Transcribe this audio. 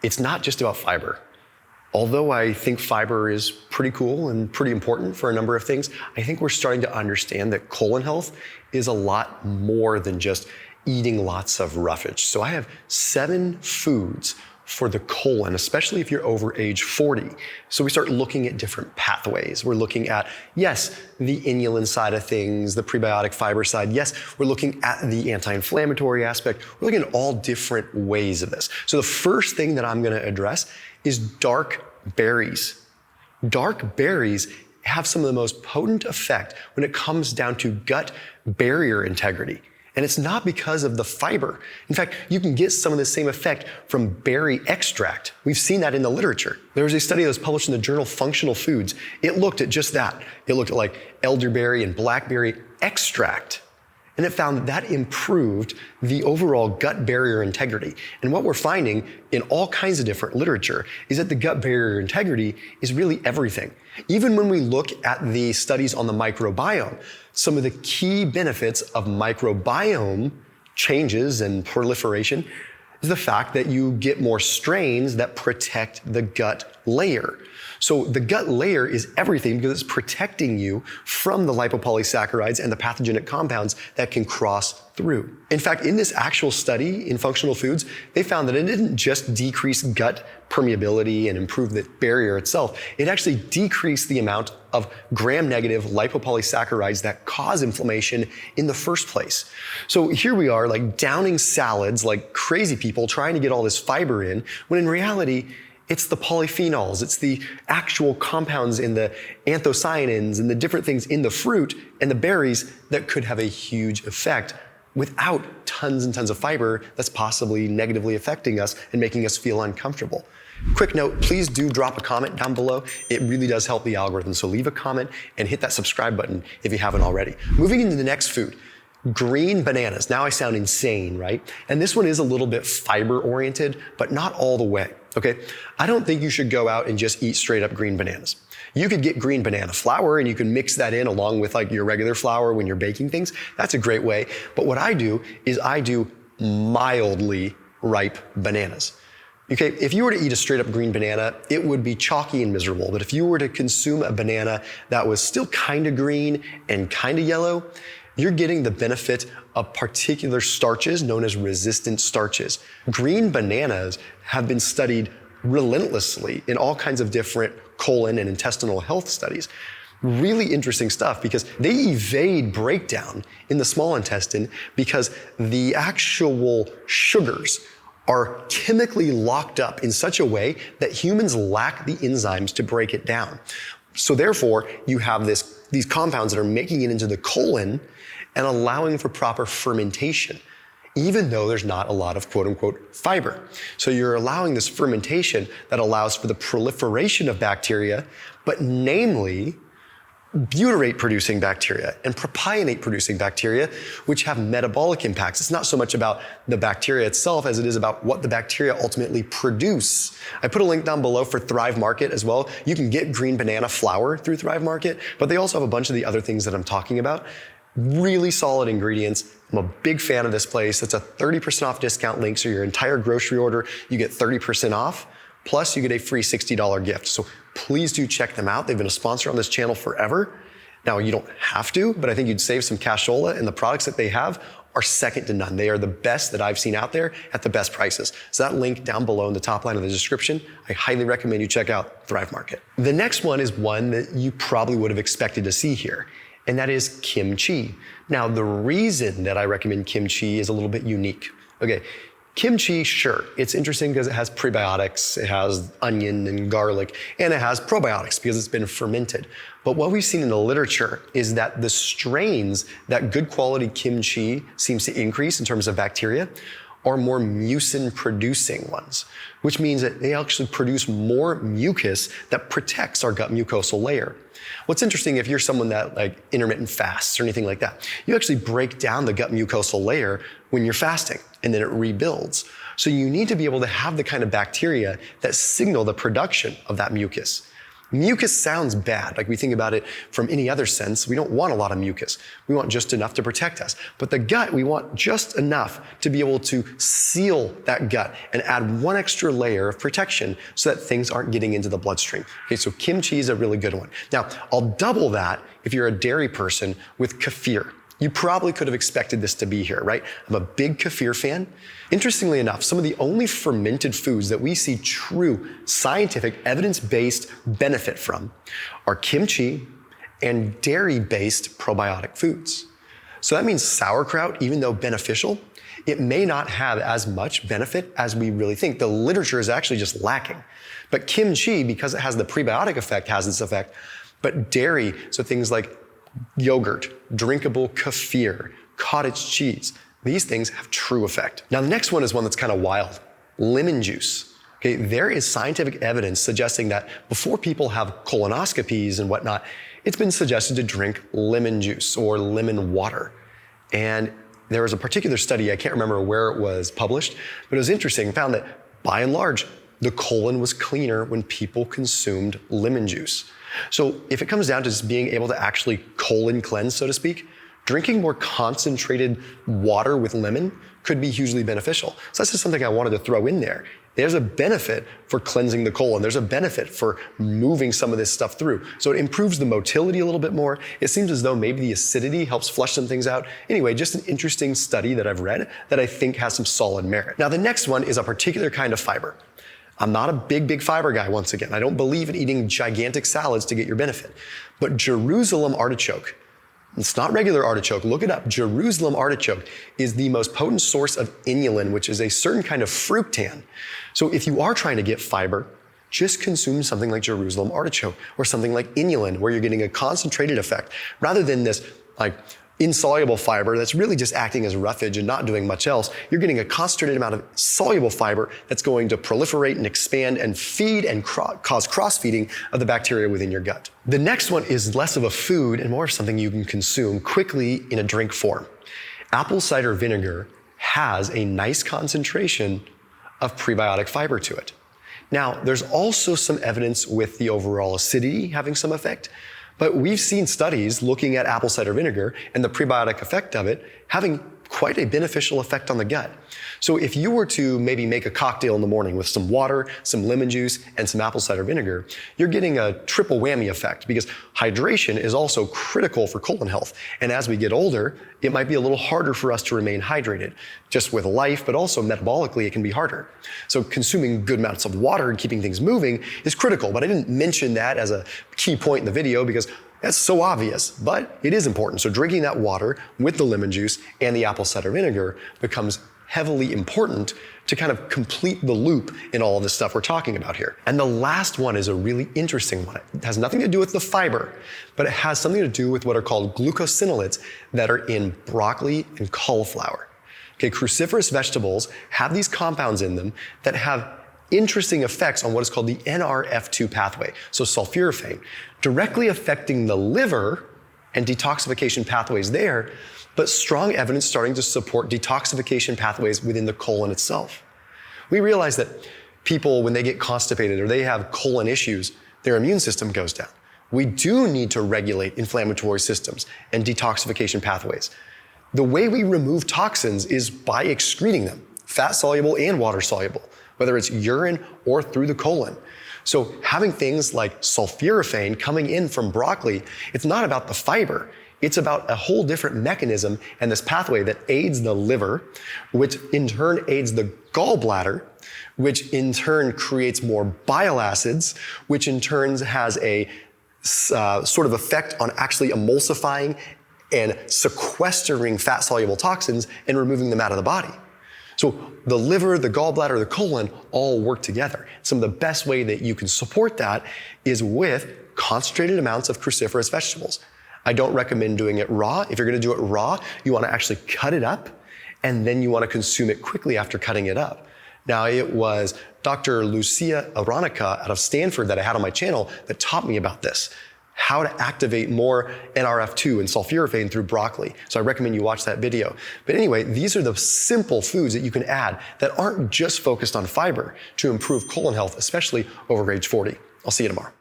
it's not just about fiber. Although I think fiber is pretty cool and pretty important for a number of things, I think we're starting to understand that colon health is a lot more than just eating lots of roughage. So I have 7 foods for the colon, especially if you're over age 40. So we start looking at different pathways. We're looking at, yes, the inulin side of things, the prebiotic fiber side. Yes, we're looking at the anti-inflammatory aspect. We're looking at all different ways of this. So the first thing that I'm gonna address is dark berries. Dark berries have some of the most potent effect when it comes down to gut barrier integrity. And it's not because of the fiber. In fact, you can get some of the same effect from berry extract. We've seen that in the literature. There was a study that was published in the journal Functional Foods. It looked at just that. It looked at like elderberry and blackberry extract. And it found that improved the overall gut barrier integrity. And what we're finding in all kinds of different literature is that the gut barrier integrity is really everything. Even when we look at the studies on the microbiome, some of the key benefits of microbiome changes and proliferation is the fact that you get more strains that protect the gut layer. So the gut layer is everything because it's protecting you from the lipopolysaccharides and the pathogenic compounds that can cross through. In fact, in this actual study in Functional Foods, they found that it didn't just decrease gut permeability and improve the barrier itself, it actually decreased the amount of gram-negative lipopolysaccharides that cause inflammation in the first place. So here we are, like downing salads like crazy people trying to get all this fiber in, when in reality, it's the polyphenols, it's the actual compounds in the anthocyanins and the different things in the fruit and the berries that could have a huge effect without tons and tons of fiber that's possibly negatively affecting us and making us feel uncomfortable. Quick note, please do drop a comment down below. It really does help the algorithm. So leave a comment and hit that subscribe button if you haven't already. Moving into the next food. Green bananas. Now I sound insane, right? And this one is a little bit fiber oriented, but not all the way, okay? I don't think you should go out and just eat straight up green bananas. You could get green banana flour and you can mix that in along with like your regular flour when you're baking things. That's a great way. But what I do is I do mildly ripe bananas. Okay, if you were to eat a straight up green banana, it would be chalky and miserable. But if you were to consume a banana that was still kind of green and kind of yellow, you're getting the benefit of particular starches known as resistant starches. Green bananas have been studied relentlessly in all kinds of different colon and intestinal health studies. Really interesting stuff because they evade breakdown in the small intestine because the actual sugars are chemically locked up in such a way that humans lack the enzymes to break it down. So therefore, you have these compounds that are making it into the colon and allowing for proper fermentation, even though there's not a lot of quote unquote fiber. So you're allowing this fermentation that allows for the proliferation of bacteria, but namely butyrate-producing bacteria and propionate-producing bacteria, which have metabolic impacts. It's not so much about the bacteria itself as it is about what the bacteria ultimately produce. I put a link down below for Thrive Market as well. You can get green banana flour through Thrive Market, but they also have a bunch of the other things that I'm talking about. Really solid ingredients. I'm a big fan of this place. It's a 30% off discount link, so your entire grocery order, you get 30% off. Plus, you get a free $60 gift. So please do check them out. They've been a sponsor on this channel forever. Now, you don't have to, but I think you'd save some cashola, and the products that they have are second to none. They are the best that I've seen out there at the best prices. So that link down below in the top line of the description, I highly recommend you check out Thrive Market. The next one is one that you probably would have expected to see here, and that is kimchi. Now, the reason that I recommend kimchi is a little bit unique. Okay. Kimchi, sure, it's interesting because it has prebiotics, it has onion and garlic, and it has probiotics because it's been fermented. But what we've seen in the literature is that the strains that good quality kimchi seems to increase in terms of bacteria are more mucin-producing ones, which means that they actually produce more mucus that protects our gut mucosal layer. What's interesting, if you're someone that like intermittent fasts or anything like that, you actually break down the gut mucosal layer when you're fasting and then it rebuilds. So you need to be able to have the kind of bacteria that signal the production of that mucus. Mucus sounds bad. Like we think about it from any other sense. We don't want a lot of mucus. We want just enough to protect us. But the gut, we want just enough to be able to seal that gut and add one extra layer of protection so that things aren't getting into the bloodstream. Okay, so kimchi is a really good one. Now, I'll double that if you're a dairy person with kefir. You probably could have expected this to be here, right? I'm a big kefir fan. Interestingly enough, some of the only fermented foods that we see true scientific evidence-based benefit from are kimchi and dairy-based probiotic foods. So that means sauerkraut, even though beneficial, it may not have as much benefit as we really think. The literature is actually just lacking. But kimchi, because it has the prebiotic effect, has its effect. But dairy, so things like yogurt, drinkable kefir, cottage cheese, these things have true effect. Now, the next one is one that's kind of wild. Lemon juice. Okay, there is scientific evidence suggesting that before people have colonoscopies and whatnot, it's been suggested to drink lemon juice or lemon water. And there was a particular study, I can't remember where it was published, but it was interesting, found that by and large, the colon was cleaner when people consumed lemon juice. So if it comes down to just being able to actually colon cleanse, so to speak, drinking more concentrated water with lemon could be hugely beneficial. So that's just something I wanted to throw in there. There's a benefit for cleansing the colon. There's a benefit for moving some of this stuff through. So it improves the motility a little bit more. It seems as though maybe the acidity helps flush some things out. Anyway, just an interesting study that I've read that I think has some solid merit. Now, the next one is a particular kind of fiber. I'm not a big fiber guy, once again. I don't believe in eating gigantic salads to get your benefit. But Jerusalem artichoke, it's not regular artichoke, look it up. Jerusalem artichoke is the most potent source of inulin, which is a certain kind of fructan. So if you are trying to get fiber, just consume something like Jerusalem artichoke or something like inulin, where you're getting a concentrated effect, rather than this like insoluble fiber that's really just acting as roughage and not doing much else. You're getting a concentrated amount of soluble fiber that's going to proliferate and expand and feed and cause cross-feeding of the bacteria within your gut. The next one is less of a food and more of something you can consume quickly in a drink form. Apple cider vinegar has a nice concentration of prebiotic fiber to it. Now, there's also some evidence with the overall acidity having some effect. But we've seen studies looking at apple cider vinegar and the prebiotic effect of it having quite a beneficial effect on the gut. So if you were to maybe make a cocktail in the morning with some water, some lemon juice, and some apple cider vinegar, you're getting a triple whammy effect, because hydration is also critical for colon health. And as we get older, it might be a little harder for us to remain hydrated, just with life, but also metabolically it can be harder. So consuming good amounts of water and keeping things moving is critical, but I didn't mention that as a key point in the video because that's so obvious, but it is important. So drinking that water with the lemon juice and the apple cider vinegar becomes heavily important to kind of complete the loop in all of this stuff we're talking about here. And the last one is a really interesting one. It has nothing to do with the fiber, but it has something to do with what are called glucosinolates that are in broccoli and cauliflower. Okay, cruciferous vegetables have these compounds in them that have interesting effects on what is called the NRF2 pathway, so sulforaphane, directly affecting the liver and detoxification pathways there, but strong evidence starting to support detoxification pathways within the colon itself. We realize that people, when they get constipated or they have colon issues, their immune system goes down. We do need to regulate inflammatory systems and detoxification pathways. The way we remove toxins is by excreting them, fat-soluble and water-soluble, whether it's urine or through the colon. So having things like sulforaphane coming in from broccoli, it's not about the fiber. It's about a whole different mechanism and this pathway that aids the liver, which in turn aids the gallbladder, which in turn creates more bile acids, which in turn has a sort of effect on actually emulsifying and sequestering fat-soluble toxins and removing them out of the body. So the liver, the gallbladder, the colon all work together. Some of the best way that you can support that is with concentrated amounts of cruciferous vegetables. I don't recommend doing it raw. If you're gonna do it raw, you wanna actually cut it up, and then you wanna consume it quickly after cutting it up. Now, it was Dr. Lucia Aronica out of Stanford that I had on my channel that taught me about this, how to activate more NRF2 and sulforaphane through broccoli. So I recommend you watch that video. But anyway, these are the simple foods that you can add that aren't just focused on fiber to improve colon health, especially over age 40. I'll see you tomorrow.